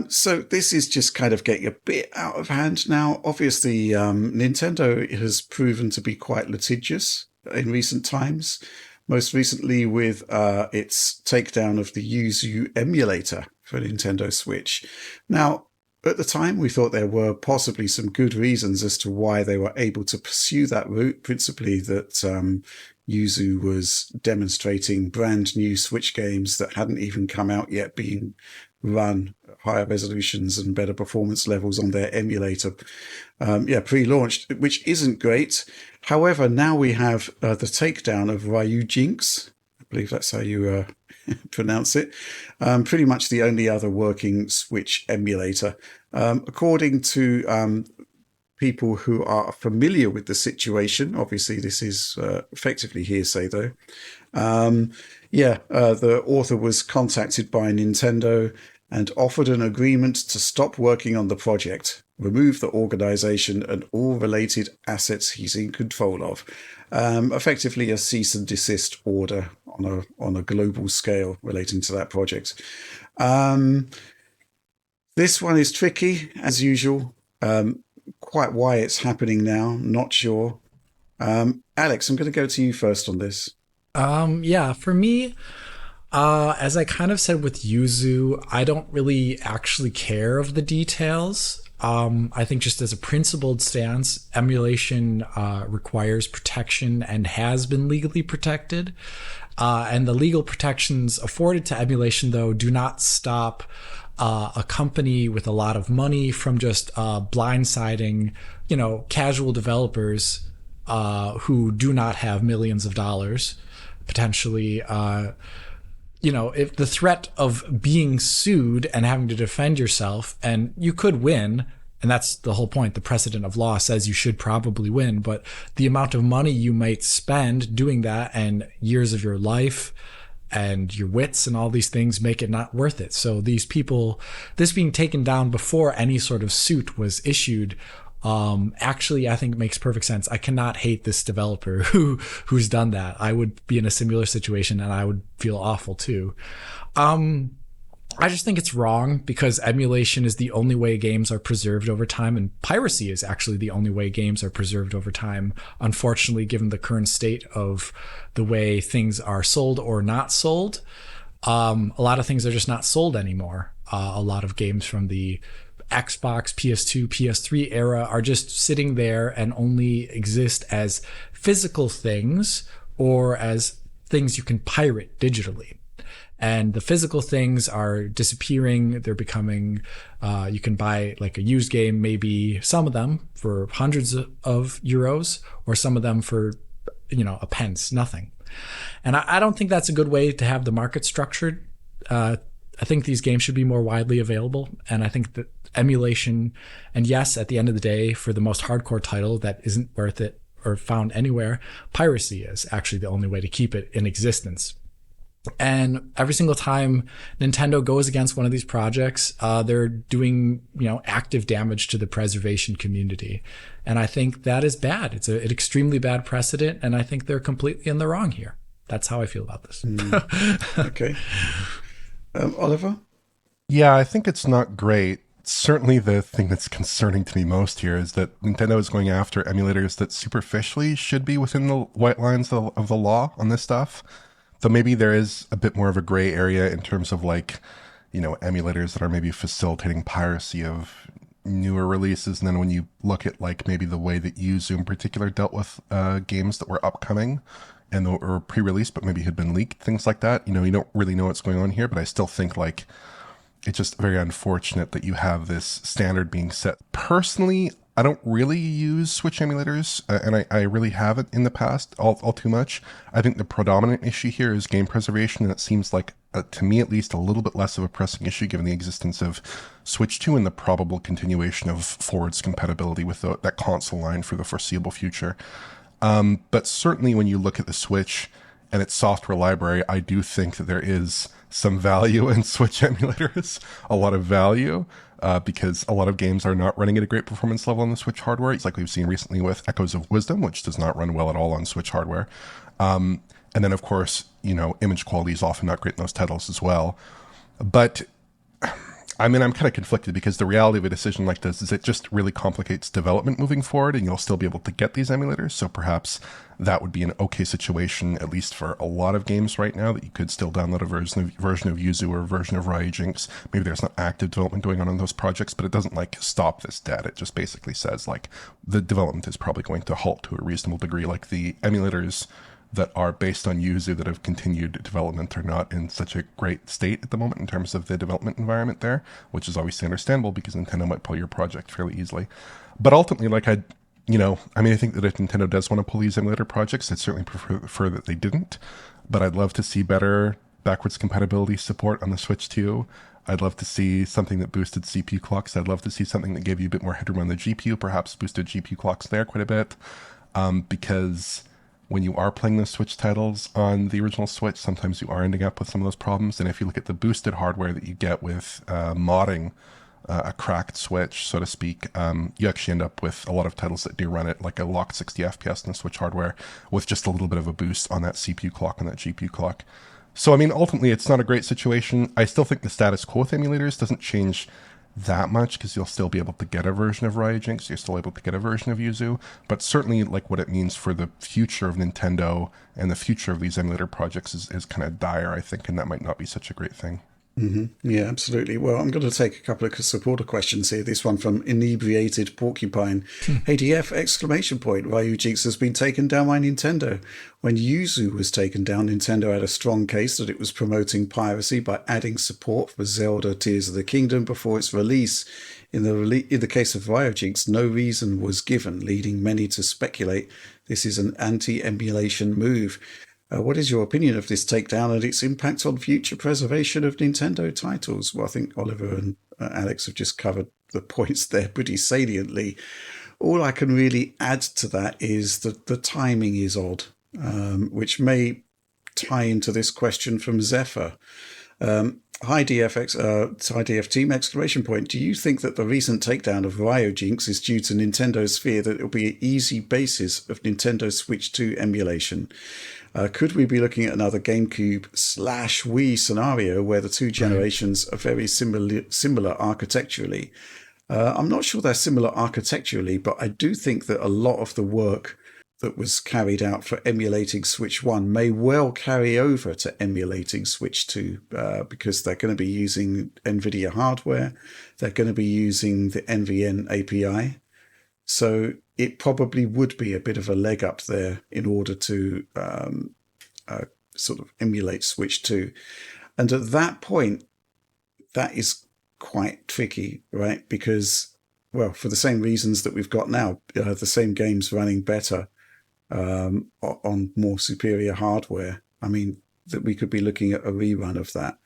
So this is just kind of getting a bit out of hand now. Obviously, Nintendo has proven to be quite litigious in recent times. Most recently with its takedown of the Yuzu emulator for Nintendo Switch. Now, at the time, we thought there were possibly some good reasons as to why they were able to pursue that route, principally that Yuzu was demonstrating brand new Switch games that hadn't even come out yet being run at higher resolutions and better performance levels on their emulator, pre-launched, which isn't great. However, now we have the takedown of Ryujinx. I believe that's how you pronounce it. Pretty much the only other working Switch emulator. According to people who are familiar with the situation, obviously this is effectively hearsay though. The author was contacted by Nintendo and offered an agreement to stop working on the project, remove the organization and all related assets he's in control of. Effectively a cease and desist order on a global scale relating to that project. This one is tricky, as usual. Quite why it's happening now, not sure. Alex, I'm going to go to you first on this. For me, as I kind of said with Yuzu, I don't really actually care of the details. I think just as a principled stance, emulation requires protection and has been legally protected. And the legal protections afforded to emulation, though, do not stop a company with a lot of money from just blindsiding, casual developers who do not have millions of dollars, potentially. If the threat of being sued and having to defend yourself, and you could win, and that's the whole point. The precedent of law says you should probably win, but the amount of money you might spend doing that and years of your life and your wits and all these things make it not worth it. So these people, this being taken down before any sort of suit was issued, actually I think makes perfect sense. I cannot hate this developer who's done that. I would be in a similar situation and I would feel awful too. I just think it's wrong because emulation is the only way games are preserved over time, and piracy is actually the only way games are preserved over time. Unfortunately, given the current state of the way things are sold or not sold, a lot of things are just not sold anymore. A lot of games from the Xbox, PS2, PS3 era are just sitting there and only exist as physical things or as things you can pirate digitally. And the physical things are disappearing. They're becoming, you can buy like a used game, maybe some of them for hundreds of euros or some of them for, a pence, nothing. And I don't think that's a good way to have the market structured. I think these games should be more widely available. And I think that emulation, and yes, at the end of the day, for the most hardcore title that isn't worth it or found anywhere, piracy is actually the only way to keep it in existence. And every single time Nintendo goes against one of these projects, they're doing, active damage to the preservation community. And I think that is bad. It's an extremely bad precedent. And I think they're completely in the wrong here. That's how I feel about this. Okay. Oliver? Yeah, I think it's not great. Certainly the thing that's concerning to me most here is that Nintendo is going after emulators that superficially should be within the white lines of the law on this stuff. So maybe there is a bit more of a gray area in terms of emulators that are maybe facilitating piracy of newer releases. And then when you look at maybe the way that Yuzu in particular dealt with games that were upcoming and that were pre-released but maybe had been leaked, things like that, you don't really know what's going on here. But I still think it's just very unfortunate that you have this standard being set. Personally, I don't really use Switch emulators, and I really haven't in the past all too much. I think the predominant issue here is game preservation, and it seems like, to me at least, a little bit less of a pressing issue given the existence of Switch 2 and the probable continuation of forwards compatibility with that console line for the foreseeable future. But certainly when you look at the Switch and its software library, I do think that there is some value in Switch emulators, a lot of value. Because a lot of games are not running at a great performance level on the Switch hardware. It's like we've seen recently with Echoes of Wisdom, which does not run well at all on Switch hardware. And then, of course, image quality is often not great in those titles as well. But I mean, I'm kind of conflicted because the reality of a decision like this is it just really complicates development moving forward, and you'll still be able to get these emulators. So perhaps that would be an okay situation, at least for a lot of games right now, that you could still download a version of Yuzu or a version of Ryujinx. Maybe there's not active development going on those projects, but it doesn't like stop this dead. It just basically says like the development is probably going to halt to a reasonable degree. Like the emulators that are based on Yuzu that have continued development are not in such a great state at the moment in terms of the development environment there, which is obviously understandable because Nintendo might pull your project fairly easily. But ultimately, like I think that if Nintendo does want to pull these emulator projects, I'd certainly prefer that they didn't. But I'd love to see better backwards compatibility support on the Switch 2. I'd love to see something that boosted CPU clocks. I'd love to see something that gave you a bit more headroom on the GPU, perhaps boosted GPU clocks there quite a bit, because when you are playing those Switch titles on the original Switch, sometimes you are ending up with some of those problems. And if you look at the boosted hardware that you get with modding a cracked Switch, so to speak, you actually end up with a lot of titles that do run it like a locked 60 FPS in the Switch hardware with just a little bit of a boost on that CPU clock and that GPU clock. So, I mean, ultimately, it's not a great situation. I still think the status quo with emulators doesn't change that much because you'll still be able to get a version of Ryujinx, you're still able to get a version of Yuzu, but certainly like what it means for the future of Nintendo and the future of these emulator projects is kind of dire, I think, and that might not be such a great thing. Mm-hmm. Yeah, absolutely. Well, I'm going to take a couple of supporter questions here. This one from Inebriated Porcupine. ADF exclamation point. Ryujinx has been taken down by Nintendo. When Yuzu was taken down, Nintendo had a strong case that it was promoting piracy by adding support for Zelda Tears of the Kingdom before its release. In the case of Ryujinx, no reason was given, leading many to speculate this is an anti-emulation move. What is your opinion of this takedown and its impact on future preservation of Nintendo titles? Well, I think Oliver and Alex have just covered the points there pretty saliently. All I can really add to that is that the timing is odd, which may tie into this question from Zephyr. Hi DF team exclamation point. Do you think that the recent takedown of Ryujinx is due to Nintendo's fear that it will be an easy basis of Nintendo Switch 2 emulation? Could we be looking at another GameCube/Wii scenario where the two generations are very similar architecturally? I'm not sure they're similar architecturally, but I do think that a lot of the work that was carried out for emulating Switch 1 may well carry over to emulating Switch 2 because they're going to be using NVIDIA hardware. They're going to be using the NVN API. So it probably would be a bit of a leg up there in order to sort of emulate Switch 2. And at that point, that is quite tricky, right? Because, well, for the same reasons that we've got now, the same games running better on more superior hardware. I mean, that we could be looking at a rerun of that.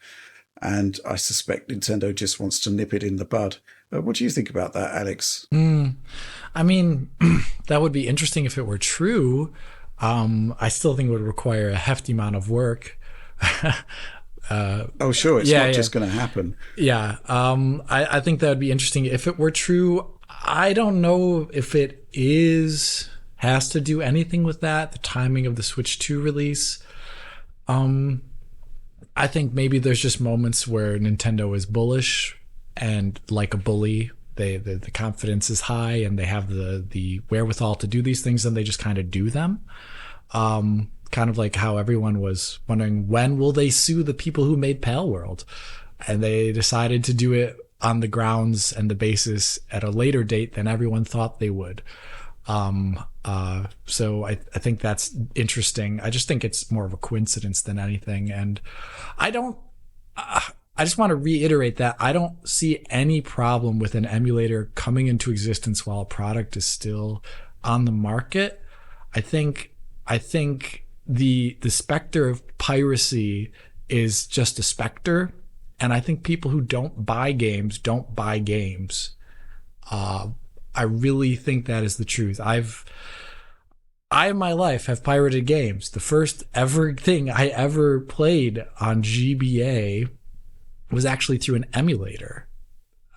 And I suspect Nintendo just wants to nip it in the bud. What do you think about that, Alex? I mean, that would be interesting if it were true. I still think it would require a hefty amount of work. Oh, sure. It's not just going to happen. Yeah. I think that would be interesting if it were true. I don't know if it has to do anything with that, the timing of the Switch 2 release. I think maybe there's just moments where Nintendo is bullish and like a bully, the confidence is high and they have the wherewithal to do these things and they just kind of do them. Kind of like how everyone was wondering, when will they sue the people who made Pale World? And they decided to do it on the grounds and the basis at a later date than everyone thought they would. So I think that's interesting. I just think it's more of a coincidence than anything. And I just want to reiterate that I don't see any problem with an emulator coming into existence while a product is still on the market. I think the specter of piracy is just a specter. And I think people who don't buy games don't buy games. I really think that is the truth. I in my life have pirated games. The first ever thing I ever played on GBA was actually through an emulator.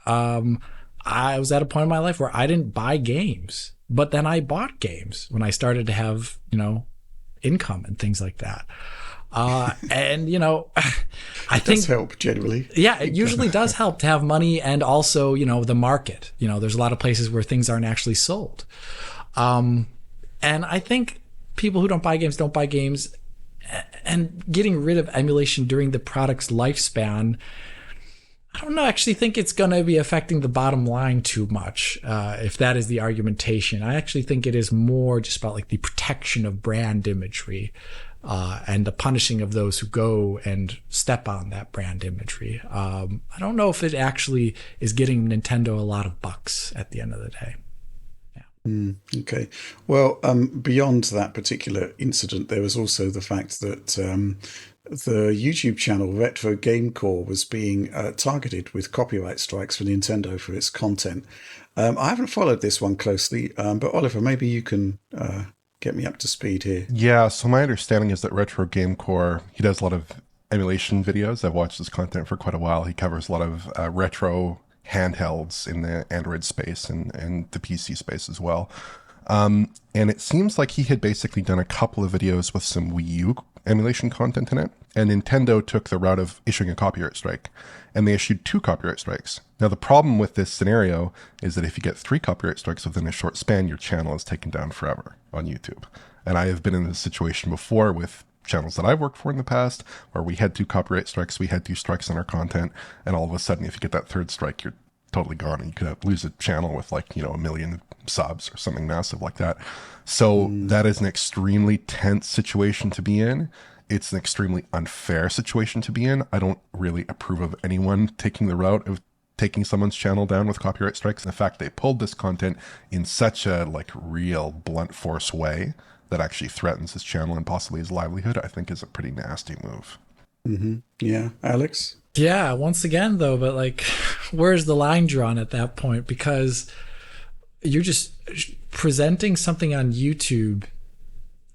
I was at a point in my life where I didn't buy games, but then I bought games when I started to have, income and things like that. And, I It think does help generally. yeah, it usually does help to have money and also, the market. There's a lot of places where things aren't actually sold. And I think people who don't buy games, and getting rid of emulation during the product's lifespan, I don't know, actually think it's going to be affecting the bottom line too much, if that is the argumentation. I actually think it is more just about like the protection of brand imagery, and the punishing of those who go and step on that brand imagery. I don't know if it actually is getting Nintendo a lot of bucks at the end of the day. Okay. Well, beyond that particular incident, there was also the fact that the YouTube channel Retro Gamecore was being targeted with copyright strikes for Nintendo for its content. I haven't followed this one closely, but Oliver, maybe you can get me up to speed here. Yeah, so my understanding is that Retro Gamecore, he does a lot of emulation videos. I've watched his content for quite a while. He covers a lot of retro handhelds in the Android space and the PC space as well. And it seems like he had basically done a couple of videos with some Wii U emulation content in it, and Nintendo took the route of issuing a copyright strike, and they issued 2 copyright strikes. Now, the problem with this scenario is that if you get 3 copyright strikes within a short span, your channel is taken down forever on YouTube. And I have been in this situation before with channels that I've worked for in the past, where we had 2 copyright strikes, we had 2 strikes on our content, and all of a sudden, if you get that 3rd strike, you're totally gone, and you could lose a channel with like, 1 million subs or something massive like that. So that is an extremely tense situation to be in. It's an extremely unfair situation to be in. I don't really approve of anyone taking the route of taking someone's channel down with copyright strikes. In fact, they pulled this content in such a like real blunt force way that actually threatens his channel and possibly his livelihood, I think is a pretty nasty move. Mm-hmm. Yeah. Alex? Yeah, once again, though, but like, where's the line drawn at that point? Because you're just presenting something on YouTube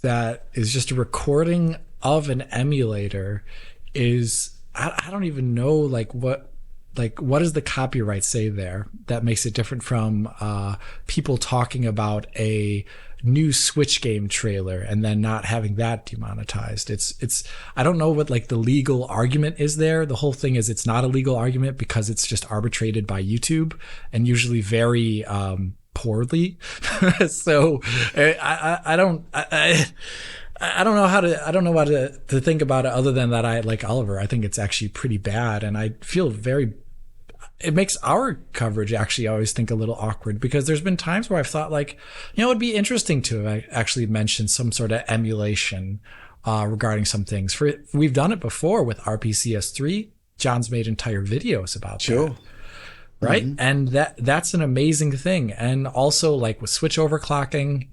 that is just a recording of an emulator is, I don't even know, what does the copyright say there that makes it different from people talking about a new Switch game trailer and then not having that demonetized? It's I don't know what like the legal argument is there. The whole thing is it's not a legal argument because it's just arbitrated by YouTube, and usually very poorly. So I don't know how to think about it other than that I like Oliver. I think it's actually pretty bad, and I feel it makes our coverage actually always think a little awkward, because there's been times where I've thought like, it'd be interesting to actually mention some sort of emulation regarding some things. We've done it before with RPCS3. John's made entire videos about that. Right? Mm-hmm. And that's an amazing thing. And also like with switch overclocking,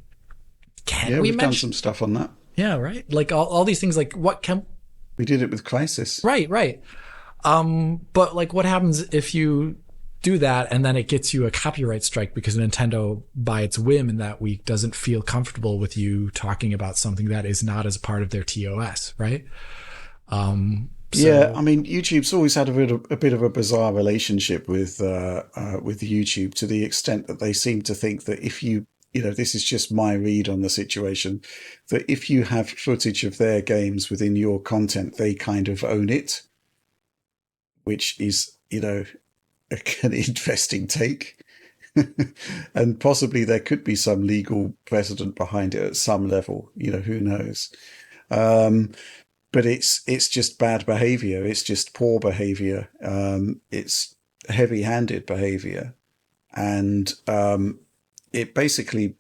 we've done some stuff on that. Yeah, right. Like all these things, like we did it with Crysis. Right. But like what happens if you do that and then it gets you a copyright strike because Nintendo, by its whim in that week, doesn't feel comfortable with you talking about something that is not as part of their TOS, right? Yeah, I mean, YouTube's always had a bit of a bizarre relationship with YouTube, to the extent that they seem to think that if this is just my read on the situation, that if you have footage of their games within your content, they kind of own it, which is, an interesting take. And possibly there could be some legal precedent behind it at some level, who knows. But it's just bad behavior. It's just poor behavior. It's heavy-handed behavior. And it basically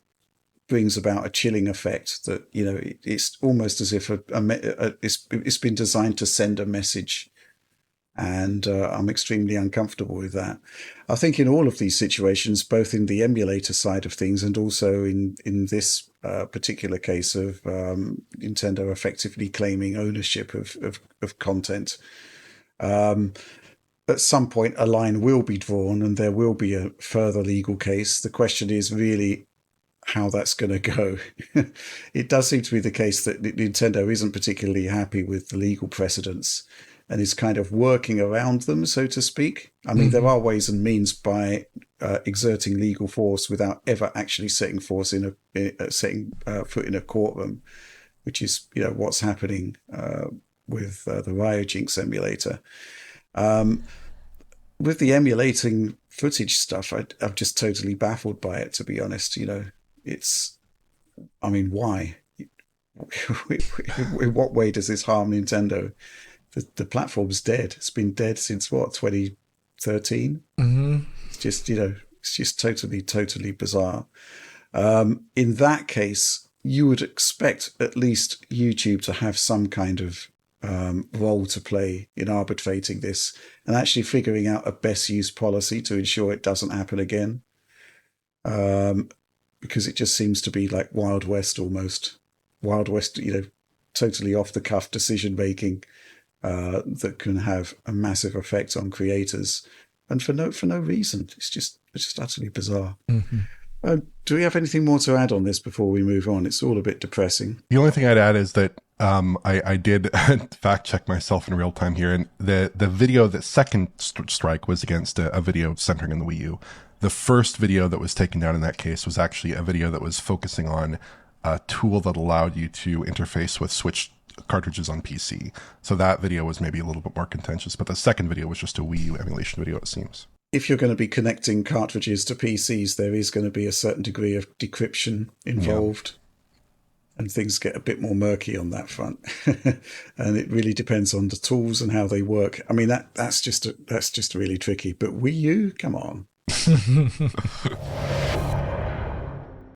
brings about a chilling effect that, it's almost as if it's been designed to send a message. And I'm extremely uncomfortable with that. I think in all of these situations, both in the emulator side of things and also in this particular case of Nintendo effectively claiming ownership of content, at some point a line will be drawn and there will be a further legal case. The question is really how that's going to go. It does seem to be the case that Nintendo isn't particularly happy with the legal precedents and is kind of working around them, so to speak. I mean, there are ways and means by exerting legal force without ever actually setting foot in a courtroom, which is, what's happening the Ryujinx emulator. With the emulating footage stuff, I'm just totally baffled by it, to be honest. Why? In what way does this harm Nintendo? The platform's dead. It's been dead since what, 2013? Mm-hmm. It's just totally bizarre. In that case, you would expect at least YouTube to have some kind of role to play in arbitrating this and actually figuring out a best use policy to ensure it doesn't happen again. Because it just seems to be like Wild West almost. Wild West, totally off the cuff decision making that can have a massive effect on creators, and for no reason. It's just utterly bizarre. Mm-hmm. Do we have anything more to add on this before we move on? It's all a bit depressing. The only thing I'd add is that I did fact check myself in real time here, and the video, the second strike was against a video centering on the Wii U. The first video that was taken down in that case was actually a video that was focusing on a tool that allowed you to interface with Switch cartridges on PC. So that video was maybe a little bit more contentious, but the second video was just a Wii U emulation video, it seems. If you're going to be connecting cartridges to PCs, there is going to be a certain degree of decryption involved. Yeah. And things get a bit more murky on that front. And it really depends on the tools and how they work. I mean, that's just really tricky. But Wii U, come on.